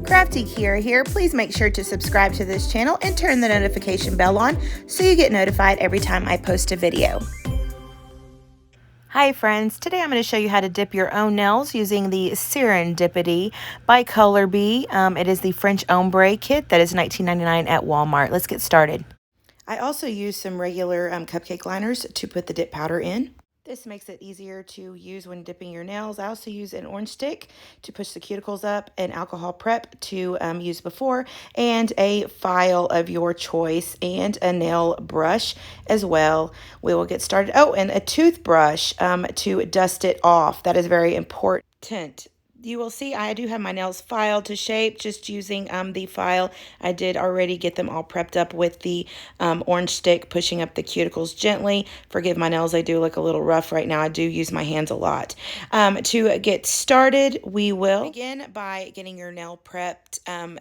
Crafty Kiera here. Please make sure to subscribe to this channel and turn the notification bell on so you get notified every time I post a video. Hi friends, today I'm going to show you how to dip your own nails using the Serendipity by Color Bee. It is the French ombre kit that is $19.99 at Walmart. Let's get started. I also use some regular cupcake liners to put the dip powder in. This makes it easier to use when dipping your nails. I also use an orange stick to push the cuticles up, an alcohol prep to use before, and a file of your choice, and a nail brush as well. We will get started. Oh, and a toothbrush to dust it off. That is very important. You will see I do have my nails filed to shape just using the file. I did already get them all prepped up with the orange stick, pushing up the cuticles gently. Forgive my nails, they do look a little rough right now. I do use my hands a lot. To get started, we will begin by getting your nail prepped.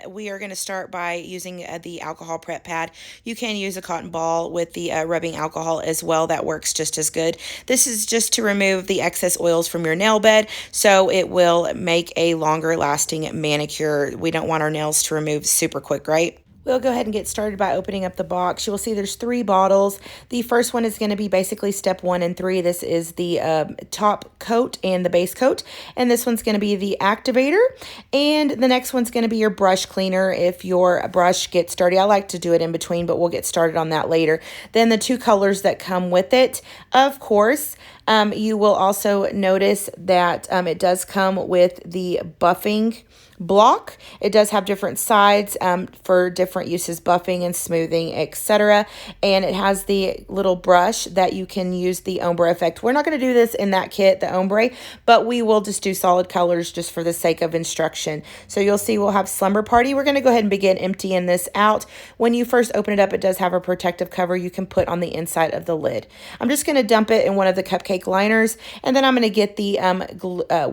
We are going to start by using the alcohol prep pad. You can use a cotton ball with the rubbing alcohol as well. That works just as good. This is just to remove the excess oils from your nail bed, so it will make a longer lasting manicure. We don't want our nails to remove super quick, right? We'll go ahead and get started by opening up the box. You will see there's 3 bottles. The first one is going to be basically step 1 and 3. This is the top coat and the base coat. And this one's going to be the activator. And the next one's going to be your brush cleaner if your brush gets dirty. I like to do it in between, but we'll get started on that later. Then the 2 colors that come with it. Of course, you will also notice that it does come with the buffing block. It does have different sides for different uses, buffing and smoothing, etc. And it has the little brush that you can use the ombre effect. We're not going to do this in that kit, the ombre, but we will just do solid colors just for the sake of instruction. So you'll see we'll have Slumber Party. We're going to go ahead and begin emptying this out. When you first open it up, it does have a protective cover you can put on the inside of the lid. I'm just going to dump it in one of the cupcake liners, and then I'm going to get the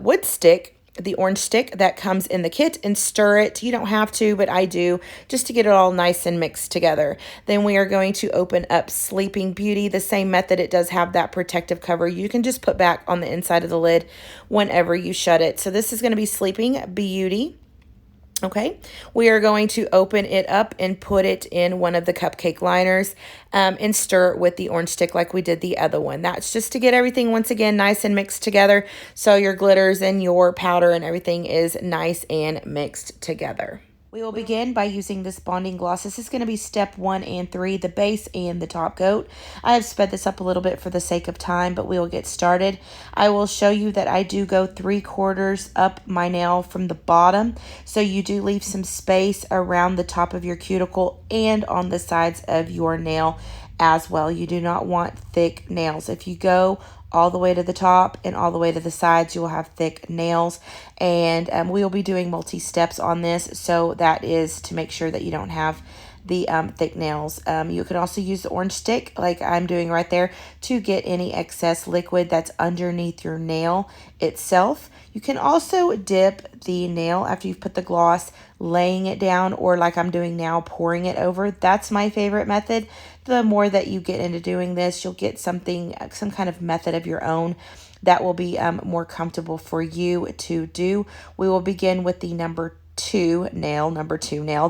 wood stick, the orange stick that comes in the kit, and stir it. You don't have to, but I do, just to get it all nice and mixed together. Then we are going to open up Sleeping Beauty. The same method, it does have that protective cover. You can just put back on the inside of the lid whenever you shut it. So this is going to be Sleeping Beauty. Okay, we are going to open it up and put it in one of the cupcake liners and stir it with the orange stick like we did the other one. That's just to get everything, once again, nice and mixed together, so your glitters and your powder and everything is nice and mixed together. We will begin by using this bonding gloss. This is going to be step 1 and 3, the base and the top coat. I have sped this up a little bit for the sake of time, but we will get started. I will show you that I do go 3/4 up my nail from the bottom, so you do leave some space around the top of your cuticle and on the sides of your nail as well. You do not want thick nails. If you go all the way to the top and all the way to the sides, you will have thick nails, and we will be doing multi-steps on this, so that is to make sure that you don't have the thick nails. You can also use the orange stick like I'm doing right there to get any excess liquid that's underneath your nail itself. You can also dip the nail after you've put the gloss, laying it down, or like I'm doing now, pouring it over. That's my favorite method. The more that you get into doing this, you'll get some kind of method of your own that will be more comfortable for you to do. We will begin with the number 2 nail,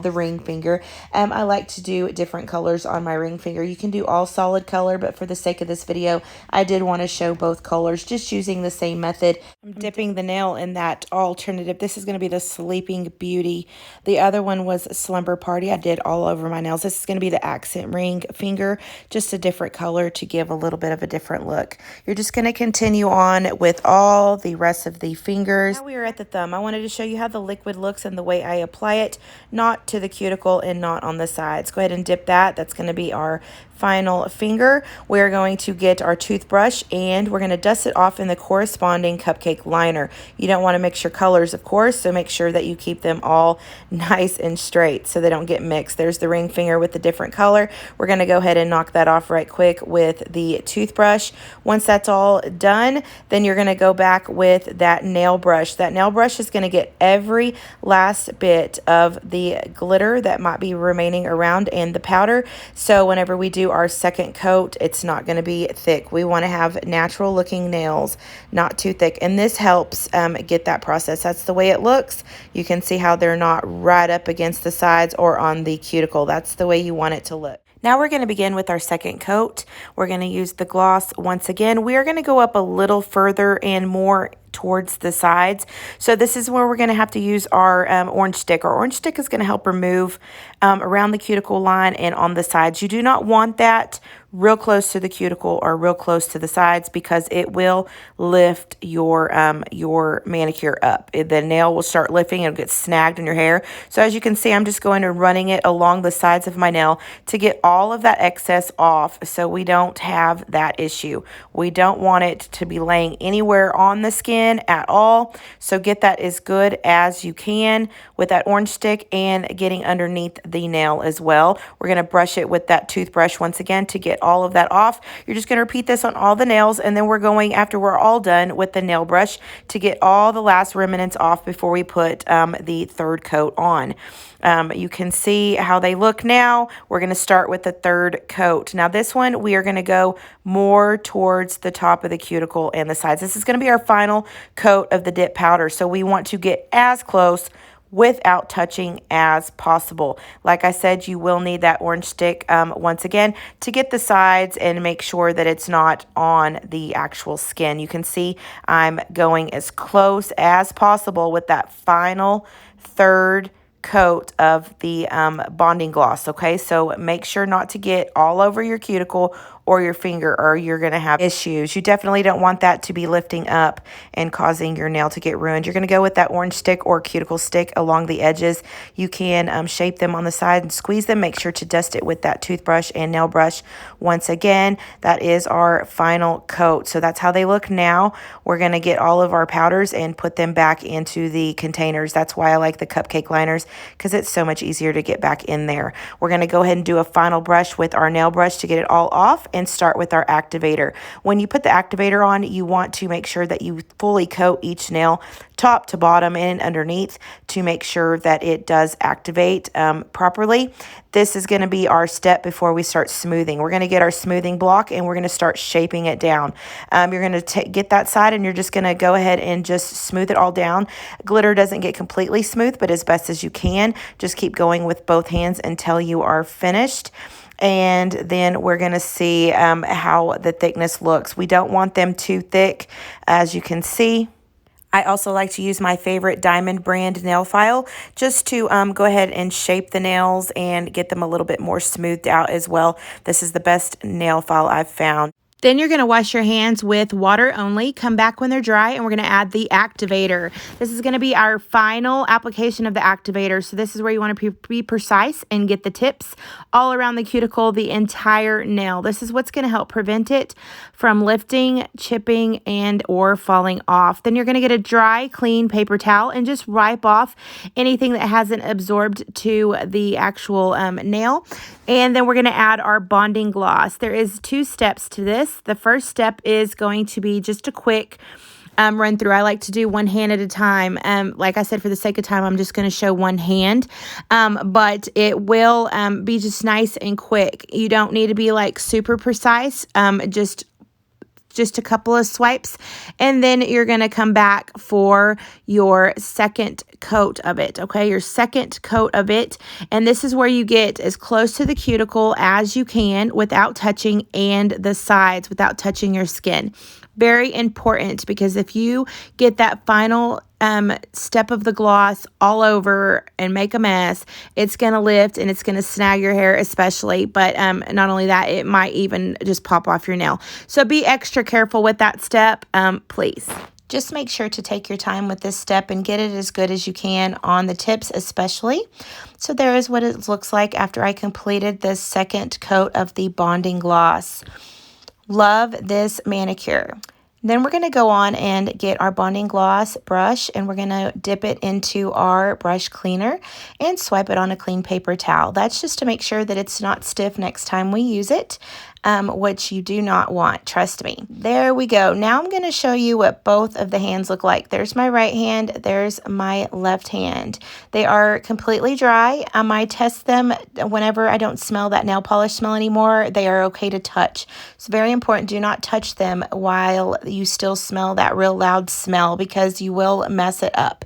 the ring finger. I like to do different colors on my ring finger. You can do all solid color, but for the sake of this video, I did want to show both colors, just using the same method. I'm dipping the nail in that alternative. This is going to be the Sleeping Beauty. The other one was Slumber Party. I did all over my nails. This is going to be the accent ring finger, just a different color to give a little bit of a different look. You're just going to continue on with all the rest of the fingers. Now we are at the thumb. I wanted to show you how the liquid looks and the way I apply it, not to the cuticle and not on the sides. Go ahead and dip that. That's going to be our final finger. We're going to get our toothbrush and we're going to dust it off in the corresponding cupcake liner. You don't want to mix your colors, of course, so make sure that you keep them all nice and straight so they don't get mixed. There's the ring finger with the different color. We're going to go ahead and knock that off right quick with the toothbrush. Once that's all done, then you're going to go back with that nail brush. That nail brush is going to get every last bit of the glitter that might be remaining around and the powder. So whenever we do do our second coat, it's not going to be thick. We want to have natural looking nails, not too thick. And this helps get that process. That's the way it looks. You can see how they're not right up against the sides or on the cuticle. That's the way you want it to look. Now we're going to begin with our second coat. We're going to use the gloss once again. We are going to go up a little further and more towards the sides. So this is where we're going to have to use our orange stick. Our orange stick is going to help remove around the cuticle line and on the sides. You do not want that real close to the cuticle or real close to the sides because it will lift your manicure up. The nail will start lifting. It'll get snagged in your hair. So as you can see, I'm just going and running it along the sides of my nail to get all of that excess off so we don't have that issue. We don't want it to be laying anywhere on the skin at all. So get that as good as you can with that orange stick and getting underneath the nail as well. We're going to brush it with that toothbrush once again to get all of that off. You're just going to repeat this on all the nails, and then we're going, after we're all done with the nail brush, to get all the last remnants off before we put the third coat on. You can see how they look now. We're going to start with the third coat. Now this one, we are going to go more towards the top of the cuticle and the sides. This is going to be our final coat of the dip powder. So we want to get as close without touching as possible. Like I said, you will need that orange stick once again to get the sides and make sure that it's not on the actual skin. You can see I'm going as close as possible with that final third coat of the bonding gloss. Okay, so make sure not to get all over your cuticle or your finger, or you're going to have issues. You definitely don't want that to be lifting up and causing your nail to get ruined. You're going to go with that orange stick or cuticle stick along the edges. You can shape them on the side and squeeze them. Make sure to dust it with that toothbrush and nail brush. Once again, that is our final coat. So that's how they look now. We're going to get all of our powders and put them back into the containers. That's why I like the cupcake liners, because it's so much easier to get back in there. We're going to go ahead and do a final brush with our nail brush to get it all off and start with our activator. When you put the activator on, you want to make sure that you fully coat each nail top to bottom and underneath to make sure that it does activate properly. This is going to be our step before we start smoothing. We're going to get our smoothing block and we're going to start shaping it down. You're going to get that side and you're just going to go ahead and just smooth it all down. Glitter doesn't get completely smooth, but as best as you can, just keep going with both hands until you are finished. And then we're going to see how the thickness looks. We don't want them too thick, as you can see. I also like to use my favorite Diamond brand nail file just to go ahead and shape the nails and get them a little bit more smoothed out as well. This is the best nail file I've found. Then you're going to wash your hands with water only. Come back when they're dry, and we're going to add the activator. This is going to be our final application of the activator. So this is where you want to be precise and get the tips all around the cuticle, the entire nail. This is what's going to help prevent it from lifting, chipping, and or falling off. Then you're going to get a dry, clean paper towel and just wipe off anything that hasn't absorbed to the actual nail. And then we're going to add our bonding gloss. There is 2 steps to this. The first step is going to be just a quick run through. I like to do one hand at a time. Like I said, for the sake of time, I'm just going to show one hand, but it will be just nice and quick. You don't need to be like super precise, just a couple of swipes, and then you're going to come back for your second coat of it. Okay, your second coat of it, and this is where you get as close to the cuticle as you can without touching, and the sides without touching your skin. Very important, because if you get that final step of the gloss all over and make a mess, it's going to lift and it's going to snag your hair especially. But not only that, it might even just pop off your nail. So be extra careful with that step, please. Just make sure to take your time with this step and get it as good as you can on the tips especially. So there is what it looks like after I completed this second coat of the bonding gloss. Love this manicure. Then we're going to go on and get our bonding gloss brush, and we're going to dip it into our brush cleaner and swipe it on a clean paper towel. That's just to make sure that it's not stiff next time we use it. which you do not want, trust me. There we go. Now I'm going to show you what both of the hands look like. There's my right hand, there's my left hand. They are completely dry. I test them whenever I don't smell that nail polish smell anymore. They are okay to touch. It's very important, do not touch them while you still smell that real loud smell because you will mess it up.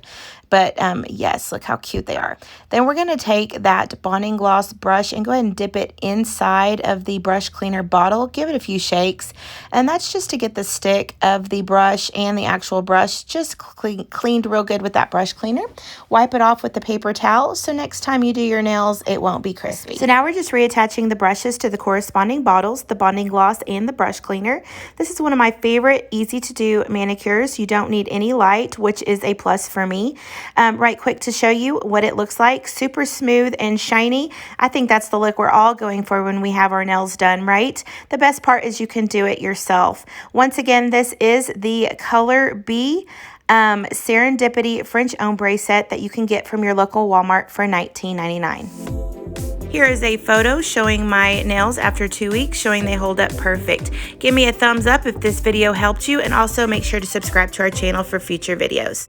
But yes, look how cute they are. Then we're going to take that Bonding Gloss brush and go ahead and dip it inside of the brush cleaner bottle. Give it a few shakes. And that's just to get the stick of the brush and the actual brush just cleaned real good with that brush cleaner. Wipe it off with the paper towel so next time you do your nails, it won't be crispy. So now we're just reattaching the brushes to the corresponding bottles, the Bonding Gloss and the brush cleaner. This is one of my favorite easy to do manicures. You don't need any light, which is a plus for me. Right quick to show you what it looks like. Super smooth and shiny. I think that's the look we're all going for when we have our nails done, right? The best part is you can do it yourself. Once again, this is the Color B Serendipity French Ombre set that you can get from your local Walmart for $19.99. Here is a photo showing my nails after 2 weeks, showing they hold up perfect. Give me a thumbs up if this video helped you, and also make sure to subscribe to our channel for future videos.